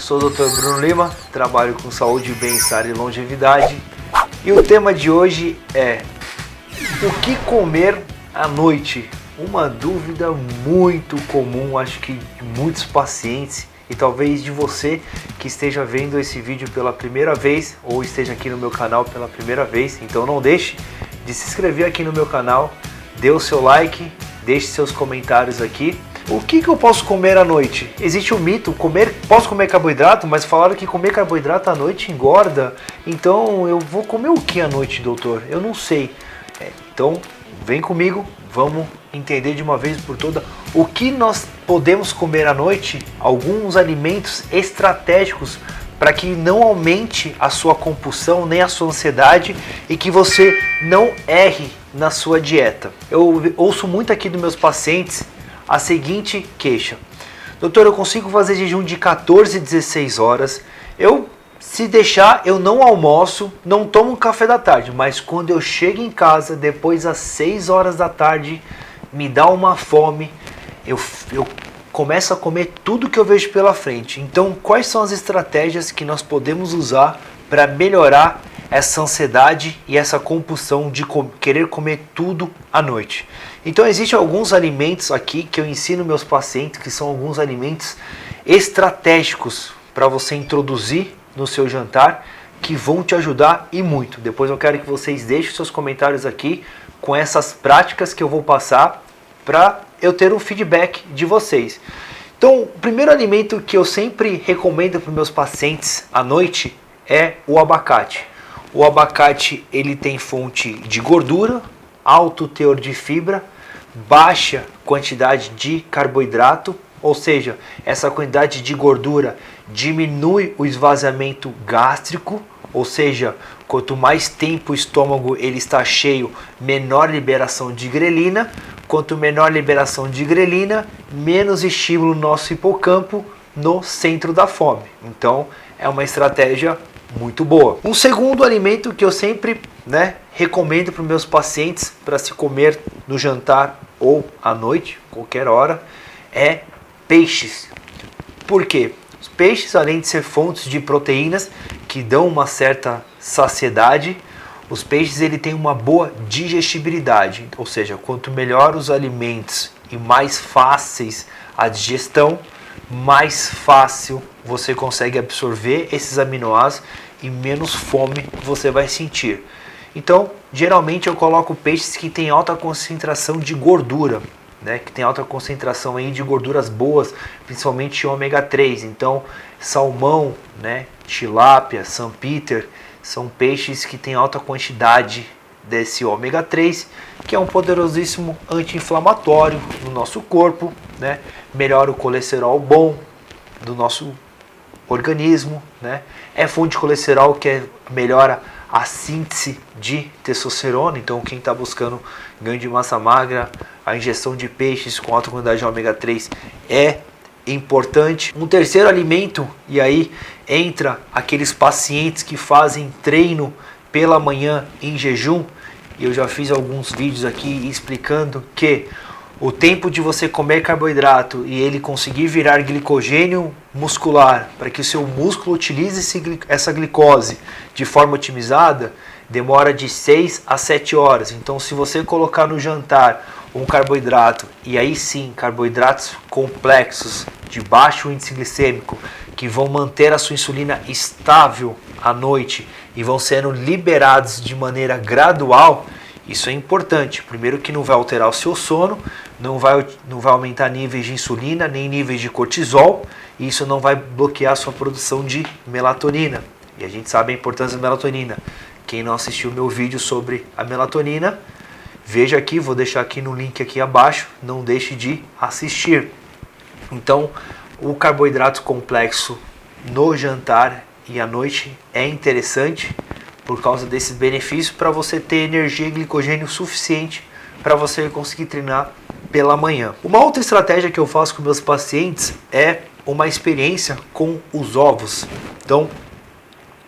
sou o Dr. Bruno Lima, trabalho com saúde, bem-estar e longevidade. E o tema de hoje é o que comer à noite? Uma dúvida muito comum, acho que de muitos pacientes e talvez de você que esteja vendo esse vídeo pela primeira vez ou esteja aqui no meu canal pela primeira vez. Então não deixe de se inscrever aqui no meu canal, dê o seu like, deixe seus comentários aqui. O que eu posso comer à noite? Existe um mito, posso comer carboidrato, mas falaram que comer carboidrato à noite engorda. Então eu vou comer o que à noite, doutor? Eu não sei. Então vem comigo, vamos entender de uma vez por todas o que nós podemos comer à noite, alguns alimentos estratégicos para que não aumente a sua compulsão nem a sua ansiedade e que você não erre na sua dieta. Eu ouço muito aqui dos meus pacientes a seguinte queixa: doutor, eu consigo fazer jejum de 14, 16 horas, se deixar eu não almoço, não tomo café da tarde, mas quando eu chego em casa, depois das 6 horas da tarde, me dá uma fome, eu começo a comer tudo que eu vejo pela frente. Então, quais são as estratégias que nós podemos usar para melhorar essa ansiedade e essa compulsão de querer comer tudo à noite? Então, existem alguns alimentos aqui que eu ensino meus pacientes, que são alguns alimentos estratégicos para você introduzir no seu jantar, que vão te ajudar e muito. Depois eu quero que vocês deixem seus comentários aqui com essas práticas que eu vou passar para eu ter um feedback de vocês. Então, o primeiro alimento que eu sempre recomendo para os meus pacientes à noite é o abacate. O abacate, ele tem fonte de gordura, alto teor de fibra, baixa quantidade de carboidrato, ou seja, essa quantidade de gordura diminui o esvaziamento gástrico, ou seja, quanto mais tempo o estômago ele está cheio, menor liberação de grelina. Quanto menor liberação de grelina, menos estímulo no nosso hipocampo no centro da fome. Então, é uma estratégia muito boa. Um segundo alimento que eu sempre recomendo para os meus pacientes para se comer no jantar ou à noite, qualquer hora, é peixes. Por quê? Os peixes, além de ser fontes de proteínas que dão uma certa saciedade, os peixes ele tem uma boa digestibilidade, ou seja, quanto melhor os alimentos e mais fáceis a digestão, mais fácil você consegue absorver esses aminoácidos e menos fome você vai sentir. Então, geralmente eu coloco peixes que têm alta concentração de gordura, que tem alta concentração aí de gorduras boas, principalmente ômega 3. Então, salmão, tilápia, Sanpiter, são peixes que têm alta quantidade desse ômega 3, que é um poderosíssimo anti-inflamatório no nosso corpo, melhora o colesterol bom do nosso organismo, é fonte de colesterol que melhora a síntese de testosterona. Então quem está buscando ganho de massa magra, a ingestão de peixes com alta quantidade de ômega 3 é importante. Um terceiro alimento, e aí entra aqueles pacientes que fazem treino pela manhã em jejum, e eu já fiz alguns vídeos aqui explicando que o tempo de você comer carboidrato e ele conseguir virar glicogênio muscular para que o seu músculo utilize essa glicose de forma otimizada demora de 6 a 7 horas. Então, se você colocar no jantar um carboidrato, e aí sim carboidratos complexos de baixo índice glicêmico que vão manter a sua insulina estável à noite e vão sendo liberados de maneira gradual, isso é importante. Primeiro que não vai alterar o seu sono, não vai aumentar níveis de insulina nem níveis de cortisol, e isso não vai bloquear a sua produção de melatonina. E a gente sabe a importância da melatonina. Quem não assistiu o meu vídeo sobre a melatonina, veja aqui, vou deixar aqui no link aqui abaixo, não deixe de assistir. Então, o carboidrato complexo no jantar e à noite é interessante por causa desses benefícios para você ter energia e glicogênio suficiente para você conseguir treinar pela manhã. Uma outra estratégia que eu faço com meus pacientes é uma experiência com os ovos. Então,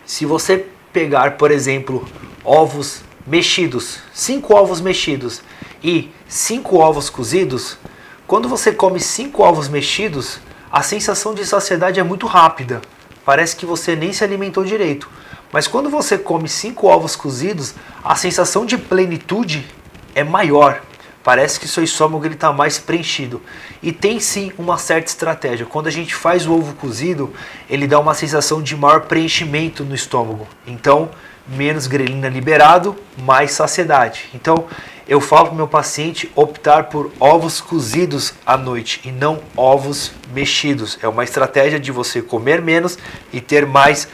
se você pegar, por exemplo, ovos mexidos, 5 ovos mexidos e 5 ovos cozidos, quando você come 5 ovos mexidos, a sensação de saciedade é muito rápida. parece que você nem se alimentou direito. Mas quando você come 5 ovos cozidos, a sensação de plenitude é maior. Parece que seu estômago está mais preenchido. E tem sim uma certa estratégia. Quando a gente faz o ovo cozido, ele dá uma sensação de maior preenchimento no estômago. Então, menos grelina liberado, mais saciedade. Então, eu falo para o meu paciente optar por ovos cozidos à noite e não ovos mexidos. É uma estratégia de você comer menos e ter mais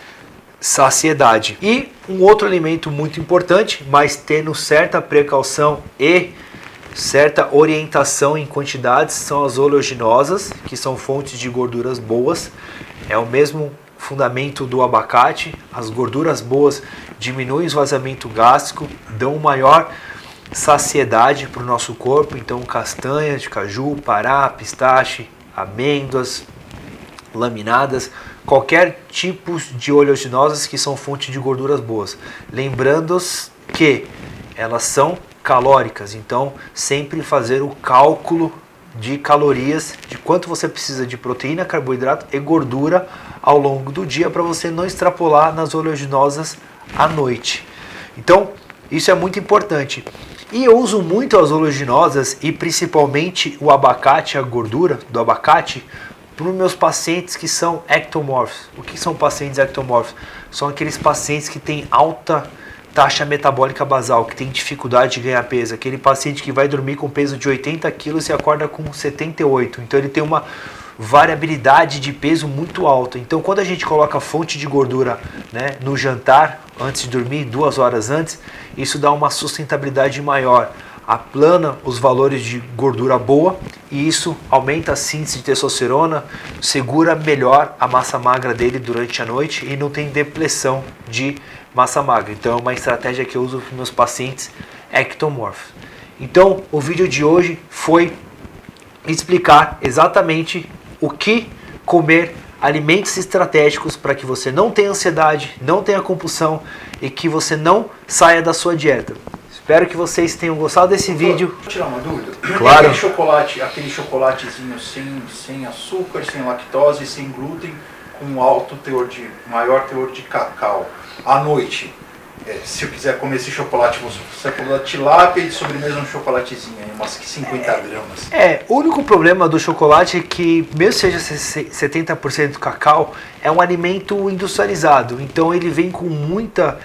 saciedade. E um outro alimento muito importante, mas tendo certa precaução e certa orientação em quantidades, são as oleaginosas, que são fontes de gorduras boas. É o mesmo fundamento do abacate. As gorduras boas diminuem o esvaziamento gástrico, dão maior saciedade para o nosso corpo. Então, castanhas de caju, pará, pistache, amêndoas, laminadas, qualquer tipo de oleaginosas que são fonte de gorduras boas. Lembrando que elas são calóricas, então sempre fazer o cálculo de calorias, de quanto você precisa de proteína, carboidrato e gordura ao longo do dia para você não extrapolar nas oleaginosas à noite. Então, isso é muito importante. E eu uso muito as oleaginosas e principalmente o abacate, a gordura do abacate, para os meus pacientes que são ectomorfos. O que são pacientes ectomorfos? São aqueles pacientes que têm alta taxa metabólica basal, que tem dificuldade de ganhar peso. Aquele paciente que vai dormir com peso de 80 quilos e acorda com 78. Então ele tem uma variabilidade de peso muito alta. Então quando a gente coloca fonte de gordura, né, no jantar, antes de dormir, 2 horas antes, isso dá uma sustentabilidade maior. Aplana os valores de gordura boa e isso aumenta a síntese de testosterona, segura melhor a massa magra dele durante a noite e não tem depressão de massa magra. Então é uma estratégia que eu uso para meus pacientes ectomorfos. Então o vídeo de hoje foi explicar exatamente o que comer, alimentos estratégicos para que você não tenha ansiedade, não tenha compulsão e que você não saia da sua dieta. Espero que vocês tenham gostado desse vídeo. Vou tirar uma dúvida. Claro. Aquele chocolatezinho sem açúcar, sem lactose, sem glúten, com maior teor de cacau. À noite, se eu quiser comer esse chocolate, você falou da tilápia e de sobremesa um chocolatezinho, umas 50 gramas. O único problema do chocolate é que, mesmo seja 70% cacau, é um alimento industrializado. Então ele vem com muita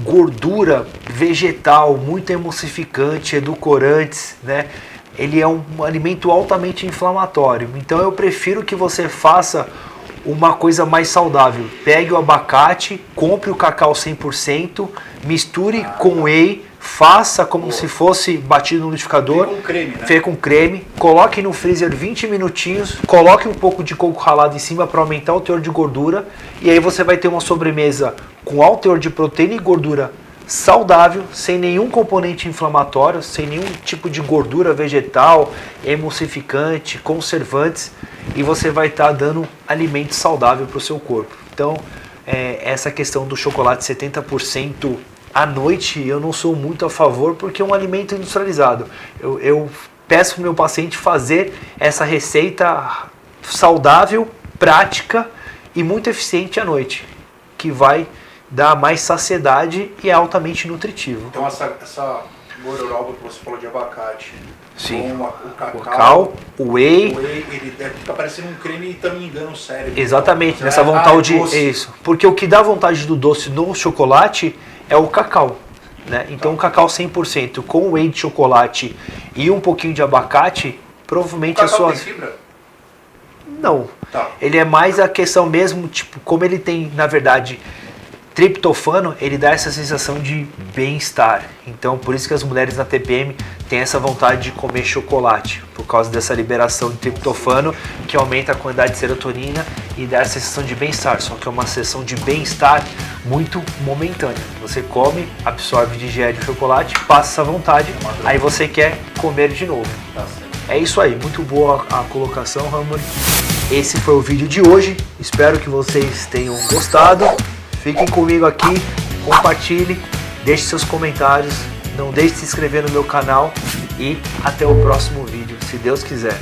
gordura vegetal, muito emulsificante, edulcorantes, né? Ele é um alimento altamente inflamatório. Então eu prefiro que você faça uma coisa mais saudável. Pegue o abacate, compre o cacau 100%, misture com whey, faça como se fosse batido no liquidificador, feito com creme, coloque no freezer 20 minutinhos, coloque um pouco de coco ralado em cima para aumentar o teor de gordura e aí você vai ter uma sobremesa com alto teor de proteína e gordura saudável, sem nenhum componente inflamatório, sem nenhum tipo de gordura vegetal, emulsificante, conservantes, e você vai estar dando alimento saudável para o seu corpo. Então, essa questão do chocolate 70% à noite, eu não sou muito a favor, porque é um alimento industrializado. Eu peço para o meu paciente fazer essa receita saudável, prática e muito eficiente à noite, que vai dá mais saciedade e é altamente nutritivo. Então essa gororoba que você falou de abacate, sim, com o cacau, o whey, ele deve ficar parecendo um creme e também engana o cérebro. Exatamente, nessa vontade isso. Porque o que dá vontade do doce no chocolate é o cacau, né? Então o cacau 100% com whey de chocolate e um pouquinho de abacate, provavelmente a sua... tem fibra? Não. Tá. Ele é mais a questão mesmo, tipo, como ele tem, na verdade, triptofano, ele dá essa sensação de bem-estar. Então, por isso que as mulheres na TPM têm essa vontade de comer chocolate, por causa dessa liberação de triptofano, que aumenta a quantidade de serotonina e dá essa sensação de bem-estar. Só que é uma sensação de bem-estar muito momentânea. Você come, absorve, digere o chocolate, passa essa vontade, aí você quer comer de novo. É isso aí, muito boa a colocação, Ramon. Esse foi o vídeo de hoje, espero que vocês tenham gostado. Fiquem comigo aqui, compartilhe, deixe seus comentários, não deixe de se inscrever no meu canal e até o próximo vídeo, se Deus quiser.